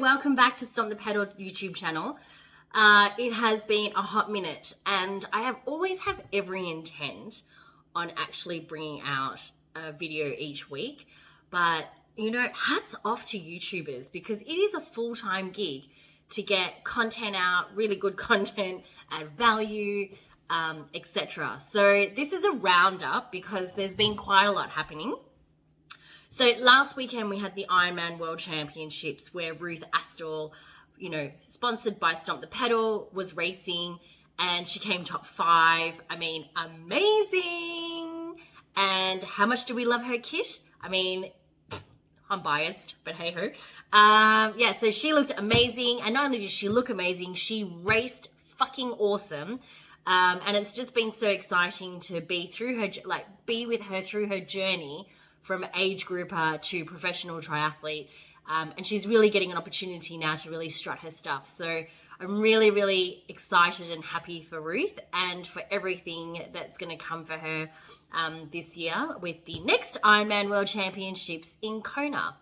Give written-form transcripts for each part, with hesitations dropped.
welcome back to Stomp the Pedal YouTube channel. It has been a hot minute and I always have every intent on actually bringing out a video each week. But, you know, hats off to YouTubers because it is a full-time gig to get content out, really good content, add value, etc. So this is a roundup because there's been quite a lot happening. So last weekend we had the Ironman World Championships where Ruth Astle, you know, sponsored by Stomp the Pedal, was racing and she came top 5. I mean, amazing. And how much do we love her kit? I mean, I'm biased, but hey ho. Yeah, so she looked amazing. And not only did she look amazing, she raced fucking awesome. And it's just been so exciting to be with her through her journey from age grouper to professional triathlete. And she's really getting an opportunity now to really strut her stuff. So I'm really, really excited and happy for Ruth and for everything that's going to come for her this year with the next Ironman World Championships in Kona.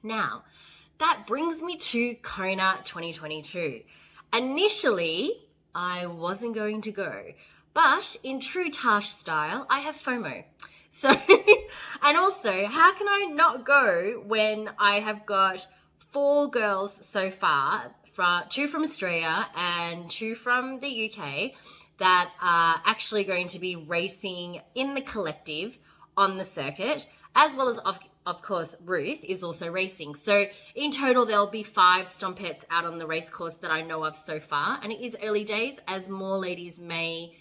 Now, that brings me to Kona 2022. Initially, I wasn't going to go, but in true Tash style, I have FOMO. So, and also, how can I not go when I have got 4 girls so far, 2 from Australia and 2 from the UK, that are actually going to be racing in the collective on the circuit, as well as, of course, Ruth is also racing. So in total, there'll be 5 Stompettes out on the race course that I know of so far. And it is early days as more ladies may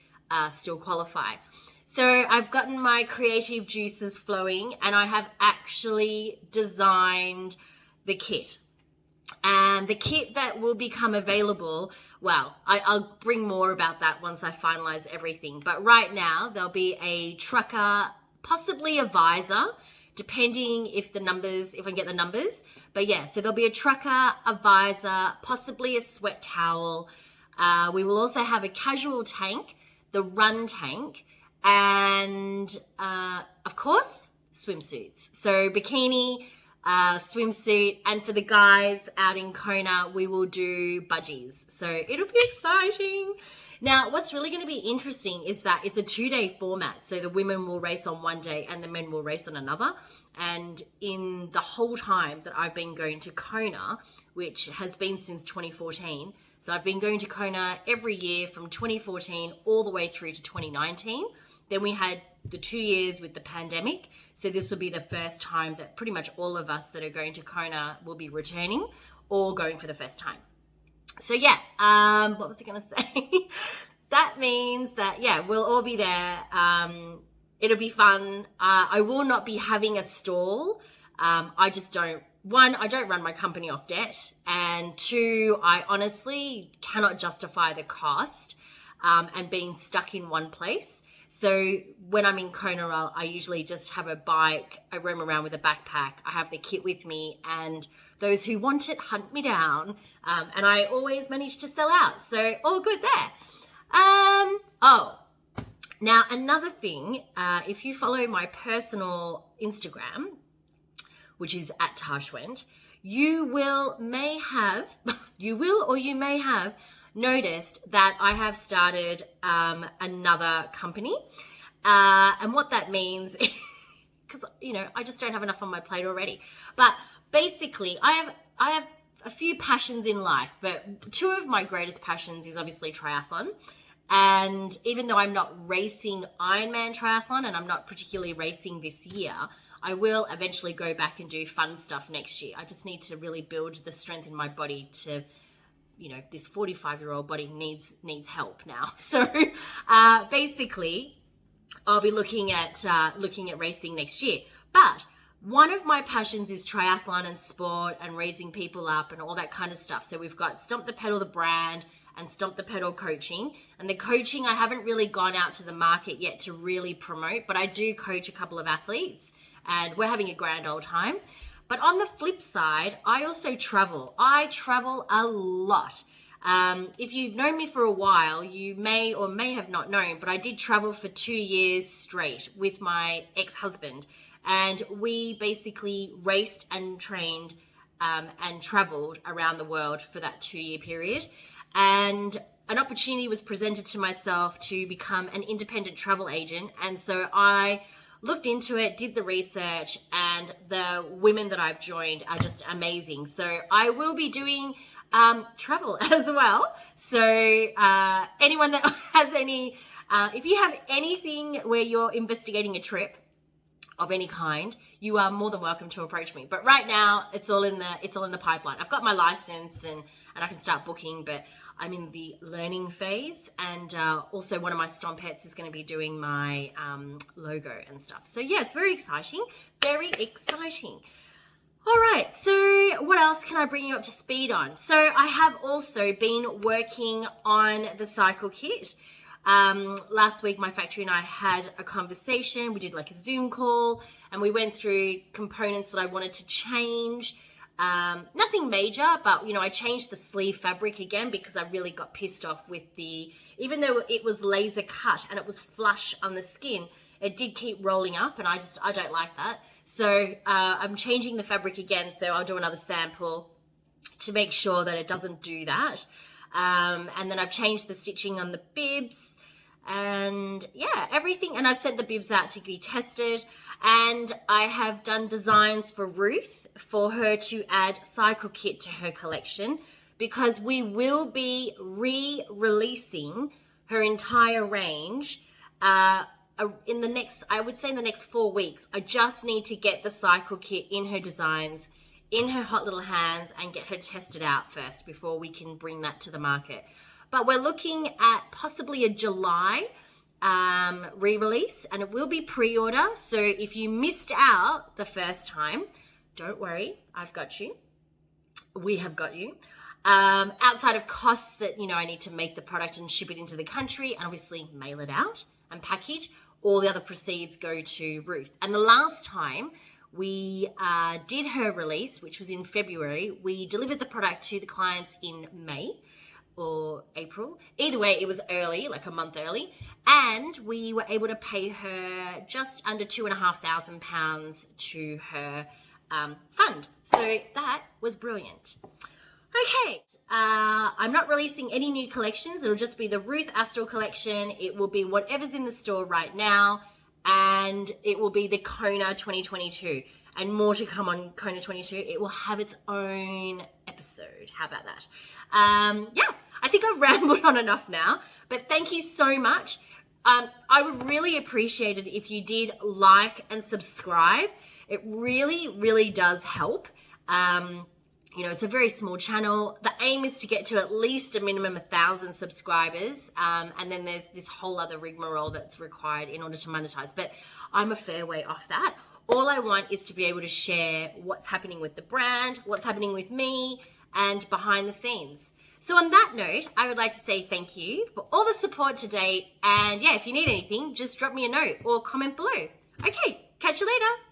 still qualify. So I've gotten my creative juices flowing and I have actually designed the kit. And the kit that will become available, well, I'll bring more about that once I finalize everything. But right now, there'll be a trucker, possibly a visor, depending if I get the numbers. But yeah, so there'll be a trucker, a visor, possibly a sweat towel. We will also have a casual tank, the run tank, and of course, swimsuits. So bikini, swimsuit, and for the guys out in Kona, we will do budgies. So it'll be exciting. Now, what's really going to be interesting is that it's a 2-day format. So the women will race on one day and the men will race on another. And in the whole time that I've been going to Kona, which has been since 2014, so I've been going to Kona every year from 2014 all the way through to 2019. Then we had the 2 years with the pandemic. So this will be the first time that pretty much all of us that are going to Kona will be returning or going for the first time. So yeah, what was I going to say? That means that, yeah, we'll all be there. It'll be fun. I will not be having a stall. I don't run my company off debt. And 2, I honestly cannot justify the cost and being stuck in one place. So when I'm in Kona, I usually just have a bike. I roam around with a backpack. I have the kit with me and those who want it hunt me down. And I always manage to sell out. So all good there. Now another thing, if you follow my personal Instagram, which is at Tashwent, you may have noticed that I have started another company. And what that means, because, you know, I just don't have enough on my plate already. But basically, I have a few passions in life, but 2 of my greatest passions is obviously triathlon. And even though I'm not racing Ironman triathlon and I'm not particularly racing this year, I will eventually go back and do fun stuff next year. I just need to really build the strength in my body to, you know, this 45-year-old body needs help now. So basically, I'll be looking at racing next year. But one of my passions is triathlon and sport and raising people up and all that kind of stuff. So we've got Stomp the Pedal, the brand, and Stomp the Pedal coaching. And the coaching, I haven't really gone out to the market yet to really promote, but I do coach a couple of athletes and we're having a grand old time. But on the flip side, I also travel. I travel a lot. If you've known me for a while, you may or may have not known, but I did travel for 2 years straight with my ex-husband. And we basically raced and trained and traveled around the world for that 2-year period. And an opportunity was presented to myself to become an independent travel agent. And so I looked into it, did the research, and the women that I've joined are just amazing. So I will be doing travel as well. So anyone that has any, if you have anything where you're investigating a trip of any kind, you are more than welcome to approach me. But right now, it's all in the pipeline. I've got my license and I can start booking, but I'm in the learning phase. And also one of my stompettes is going to be doing my logo and stuff. So yeah, it's very exciting. Very exciting. All right, so what else can I bring you up to speed on? So I have also been working on the cycle kit. Last week, my factory and I had a conversation. We did like a Zoom call and we went through components that I wanted to change. Nothing major, but I changed the sleeve fabric again because I really got pissed off with even though it was laser cut and it was flush on the skin, it did keep rolling up and I don't like that. So I'm changing the fabric again. So I'll do another sample to make sure that it doesn't do that. And then I've changed the stitching on the bibs. And yeah, everything. And I've sent the bibs out to be tested. And I have done designs for Ruth for her to add cycle kit to her collection, because we will be re-releasing her entire range in the next 4 weeks. I just need to get the cycle kit in her designs, in her hot little hands, and get her tested out first before we can bring that to the market. But we're looking at possibly a July re-release, and it will be pre-order. So if you missed out the first time, don't worry, I've got you. We have got you. Outside of costs that, I need to make the product and ship it into the country and obviously mail it out and package, all the other proceeds go to Ruth. And the last time we did her release, which was in February, we delivered the product to the clients in May or April. Either way, it was early, like a month early. And we were able to pay her just under £2,500 to her fund. So that was brilliant. Okay, I'm not releasing any new collections. It'll just be the Ruth Astle collection. It will be whatever's in the store right now. And it will be the Kona 2022. And more to come on Kona 22. It will have its own episode. How about that? Yeah, I think I've rambled on enough now. But thank you so much. I would really appreciate it if you did like and subscribe. It really, really does help. It's a very small channel. The aim is to get to at least a minimum 1,000 subscribers. And then there's this whole other rigmarole that's required in order to monetize. But I'm a fair way off that. All I want is to be able to share what's happening with the brand, what's happening with me, and behind the scenes. So on that note, I would like to say thank you for all the support to date. And yeah, if you need anything, just drop me a note or comment below. Okay, catch you later.